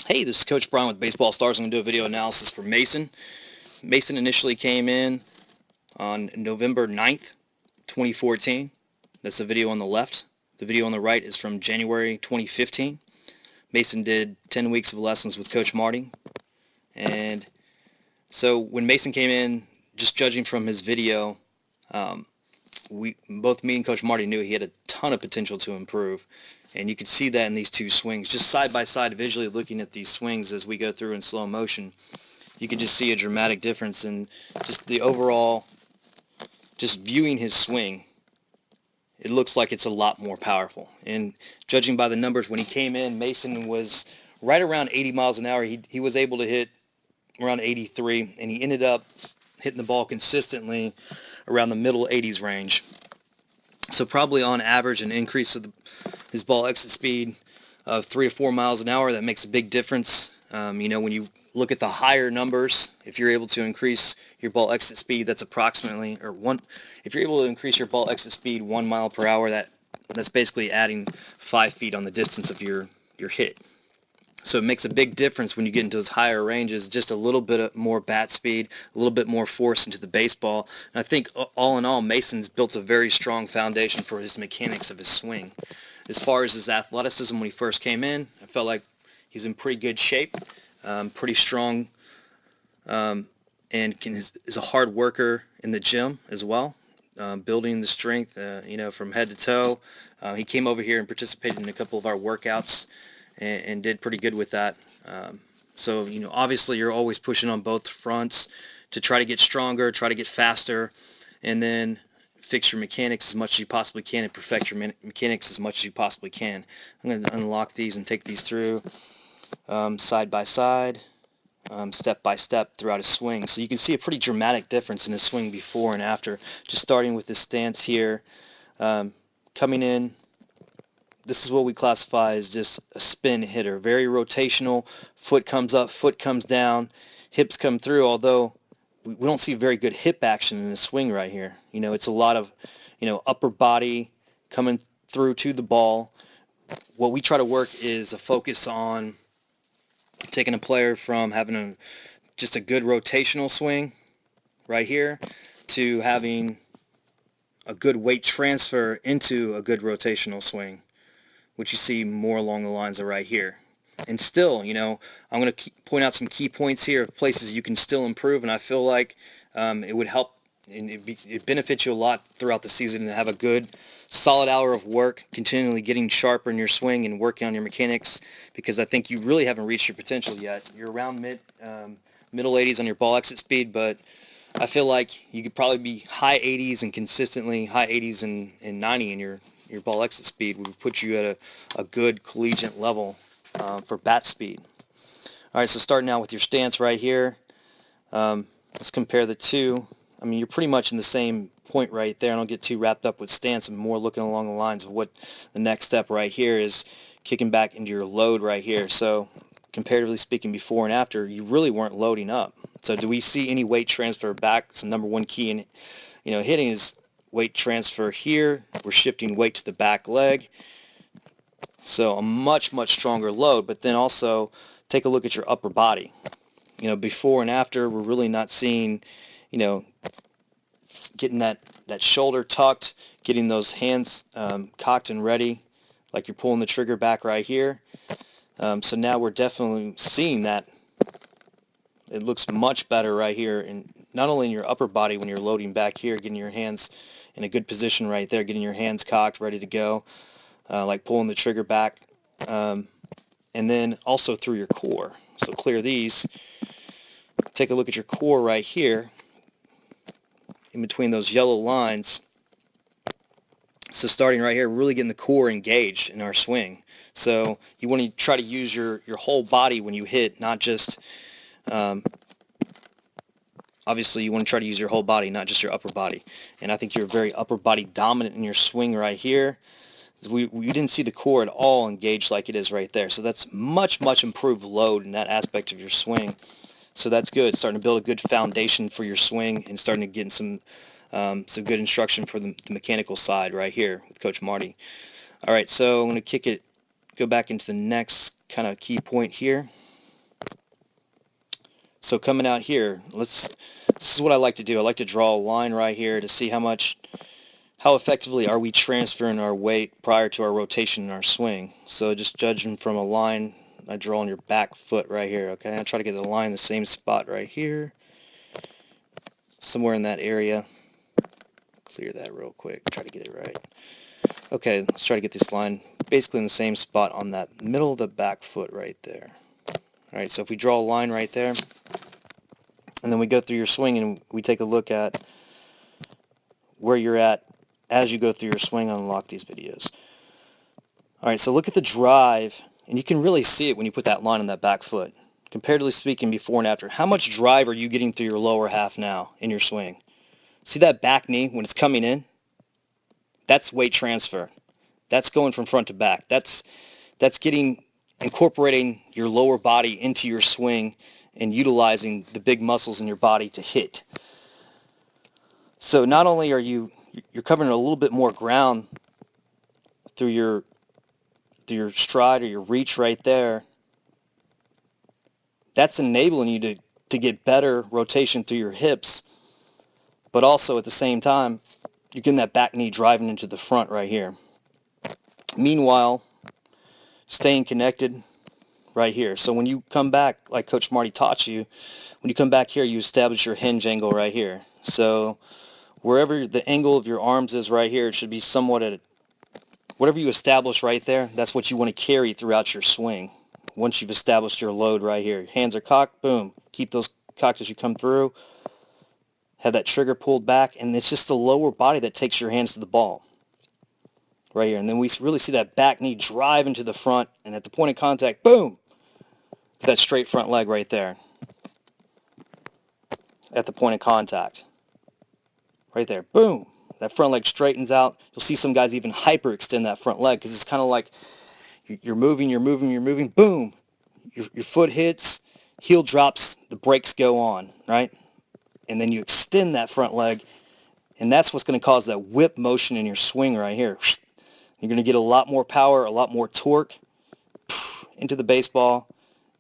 Hey, this is Coach Brian with Baseball Stars. I'm going to do a video analysis for Mason. Mason initially came in on November 9th, 2014. That's the video on the left. The video on the right is from January 2015. Mason did 10 weeks of lessons with Coach Marty. And so when Mason came in, just judging from his video, um, both me and Coach Marty knew he had a ton of potential to improve. And you could see that in these two swings. Just side by side, visually looking at these swings as we go through in slow motion, you could just see a dramatic difference in just the overall, just viewing his swing. It looks like it's a lot more powerful. And judging by the numbers, when he came in, Mason was right around 80 miles an hour. He was able to hit around 83, and he ended up hitting the ball consistently around the middle 80s range. So probably on average an increase of his ball exit speed of 3 to 4 miles an hour. That makes a big difference. When you look at the higher numbers, if you're able to increase your ball exit speed, that's approximately, or one, if you're able to increase your ball exit speed 1 mile per hour, that's basically adding 5 feet on the distance of your hit. So it makes a big difference when you get into those higher ranges, just a little bit more bat speed, a little bit more force into the baseball. And I think all in all, Mason's built a very strong foundation for his mechanics of his swing. As far as his athleticism when he first came in, I felt like he's in pretty good shape, pretty strong, and is a hard worker in the gym as well, building the strength, from head to toe. He came over here and participated in a couple of our workouts and did pretty good with that. So, obviously you're always pushing on both fronts to try to get stronger, try to get faster, and then fix your mechanics as much as you possibly can and perfect your mechanics as much as you possibly can. I'm going to unlock these and take these through side by side, step by step throughout his swing. So you can see a pretty dramatic difference in his swing before and after. Just starting with this stance here, coming in, this is what we classify as just a spin hitter. Very rotational. Foot comes up, foot comes down, hips come through, although we don't see very good hip action in the swing right here. It's a lot of, upper body coming through to the ball. What we try to work is a focus on taking a player from having just a good rotational swing right here to having a good weight transfer into a good rotational swing, which you see more along the lines of right here. And still, I'm going to point out some key points here of places you can still improve, and I feel like it would help and it benefits you a lot throughout the season to have a good, solid hour of work, continually getting sharper in your swing and working on your mechanics, because I think you really haven't reached your potential yet. You're around middle 80s on your ball exit speed, but I feel like you could probably be high 80s and consistently high 80s and 90 in your ball exit speed would put you at a good collegiate level for bat speed. All right, so starting out with your stance right here, let's compare the two. I mean, you're pretty much in the same point right there. I don't get too wrapped up with stance. I'm more looking along the lines of what the next step right here is, kicking back into your load right here. So comparatively speaking, before and after, you really weren't loading up. So do we see any weight transfer back? It's the number one key in hitting is weight transfer here. We're shifting weight to the back leg. So a much, much stronger load, but then also take a look at your upper body. Before and after, we're really not seeing, getting that shoulder tucked, getting those hands cocked and ready, like you're pulling the trigger back right here. So now we're definitely seeing that. It looks much better right here, and not only in your upper body when you're loading back here, getting your hands in a good position right there, getting your hands cocked, ready to go, like pulling the trigger back, and then also through your core. So clear these. Take a look at your core right here, in between those yellow lines. So starting right here, really getting the core engaged in our swing. So you want to try to use your whole body when you hit, not just, obviously you want to try to use your whole body, not just your upper body. And I think you're very upper body dominant in your swing right here. We didn't see the core at all engaged like it is right there. So that's much, much improved load in that aspect of your swing. So that's good, starting to build a good foundation for your swing and starting to get some good instruction for the mechanical side right here with Coach Marty. All right, so I'm going to go back into the next kind of key point here. So coming out here, this is what I like to do. I like to draw a line right here to see how effectively are we transferring our weight prior to our rotation in our swing. So just judging from a line I draw on your back foot right here, okay? I try to get the line in the same spot right here, somewhere in that area. Clear that real quick, try to get it right. Okay, let's try to get this line basically in the same spot on that middle of the back foot right there. All right, so if we draw a line right there, and then we go through your swing and we take a look at where you're at as you go through your swing on Unlock These videos. All right, so look at the drive, and you can really see it when you put that line on that back foot. Comparatively speaking, before and after, how much drive are you getting through your lower half now in your swing? See that back knee when it's coming in? That's weight transfer. That's going from front to back. That's incorporating your lower body into your swing and utilizing the big muscles in your body to hit. So not only are you're covering a little bit more ground through your stride or your reach right there, that's enabling you to get better rotation through your hips, but also at the same time, you're getting that back knee driving into the front right here. Meanwhile, staying connected right here. So when you come back, like Coach Marty taught you, when you come back here, you establish your hinge angle right here. So wherever the angle of your arms is right here, it should be somewhat at whatever you establish right there, that's what you want to carry throughout your swing. Once you've established your load right here, hands are cocked, boom, keep those cocked as you come through, have that trigger pulled back, and it's just the lower body that takes your hands to the ball right here. And then we really see that back knee drive into the front, and at the point of contact, boom, that straight front leg right there at the point of contact. Right there, boom. That front leg straightens out. You'll see some guys even hyperextend that front leg because it's kind of like you're moving, boom. Your foot hits, heel drops, the brakes go on, right? And then you extend that front leg, and that's what's going to cause that whip motion in your swing right here. You're going to get a lot more power, a lot more torque into the baseball,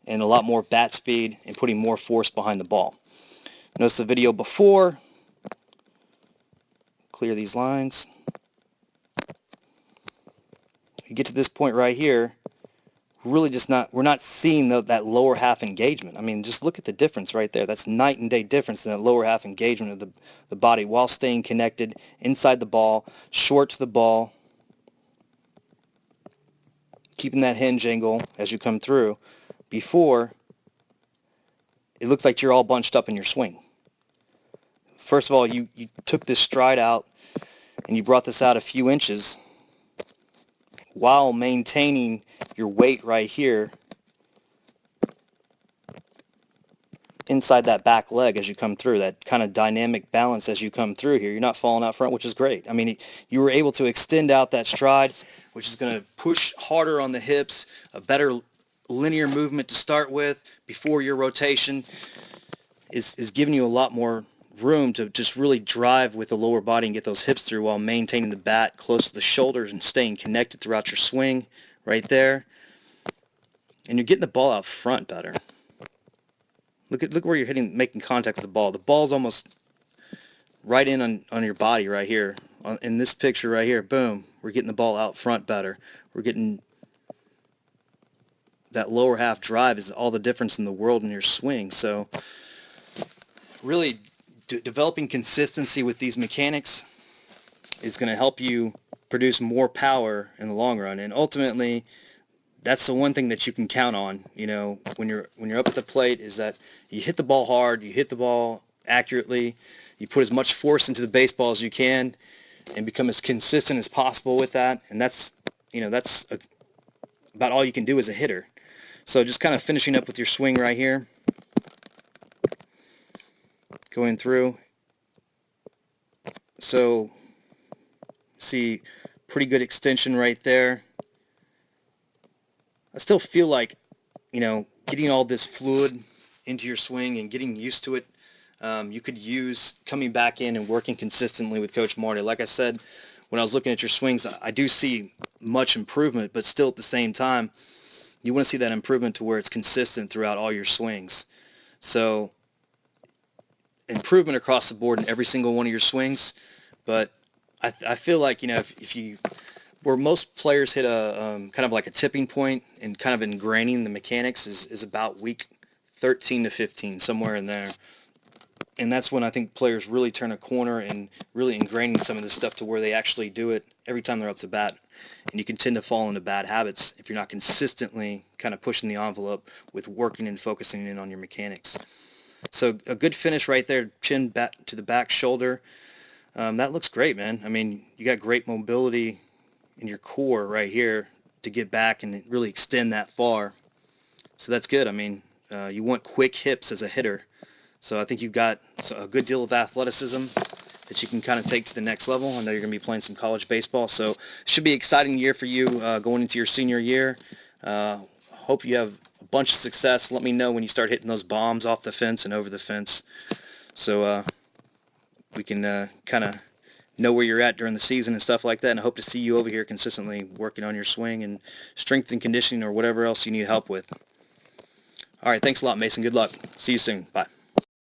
and a lot more bat speed and putting more force behind the ball. Notice the video before. Clear these lines. You get to this point right here, really we're not seeing that lower half engagement. I mean, just look at the difference right there. That's night and day difference in that lower half engagement of the body while staying connected inside the ball, short to the ball, keeping that hinge angle as you come through. Before, it looks like you're all bunched up in your swing. First of all, you took this stride out and you brought this out a few inches while maintaining your weight right here inside that back leg as you come through, that kind of dynamic balance as you come through here. You're not falling out front, which is great. I mean, you were able to extend out that stride, which is going to push harder on the hips, a better linear movement to start with before your rotation is giving you a lot more room to just really drive with the lower body and get those hips through while maintaining the bat close to the shoulders and staying connected throughout your swing right there. And you're getting the ball out front better. Look where you're making contact with the ball. The ball's almost right in on your body right here. In this picture right here, boom, we're getting the ball out front better. We're getting that lower half drive is all the difference in the world in your swing. So really developing consistency with these mechanics is going to help you produce more power in the long run. And ultimately, that's the one thing that you can count on, when you're up at the plate, is that you hit the ball hard, you hit the ball accurately, you put as much force into the baseball as you can, and become as consistent as possible with that. And that's about all you can do as a hitter. So just kind of finishing up with your swing right here, going through. So see, pretty good extension right there. I still feel like, getting all this fluid into your swing and getting used to it, you could use coming back in and working consistently with Coach Marty. Like I said, when I was looking at your swings, I do see much improvement, but still at the same time, you want to see that improvement to where it's consistent throughout all your swings. So improvement across the board in every single one of your swings, but I feel like, if you, where most players hit a kind of like a tipping point and kind of ingraining the mechanics is about week 13 to 15, somewhere in there. And that's when I think players really turn a corner and really ingraining some of this stuff to where they actually do it every time they're up to bat. And you can tend to fall into bad habits if you're not consistently kind of pushing the envelope with working and focusing in on your mechanics. So a good finish right there, chin back to the back shoulder. That looks great, man. I mean, you got great mobility in your core right here to get back and really extend that far. So that's good. I mean, you want quick hips as a hitter. So I think you've got a good deal of athleticism that you can kind of take to the next level. I know you're going to be playing some college baseball, so it should be an exciting year for you going into your senior year. Hope you have a bunch of success. Let me know when you start hitting those bombs off the fence and over the fence, so we can kind of know where you're at during the season and stuff like that. And I hope to see you over here consistently working on your swing and strength and conditioning or whatever else you need help with. All right, thanks a lot, Mason. Good luck. See you soon. Bye.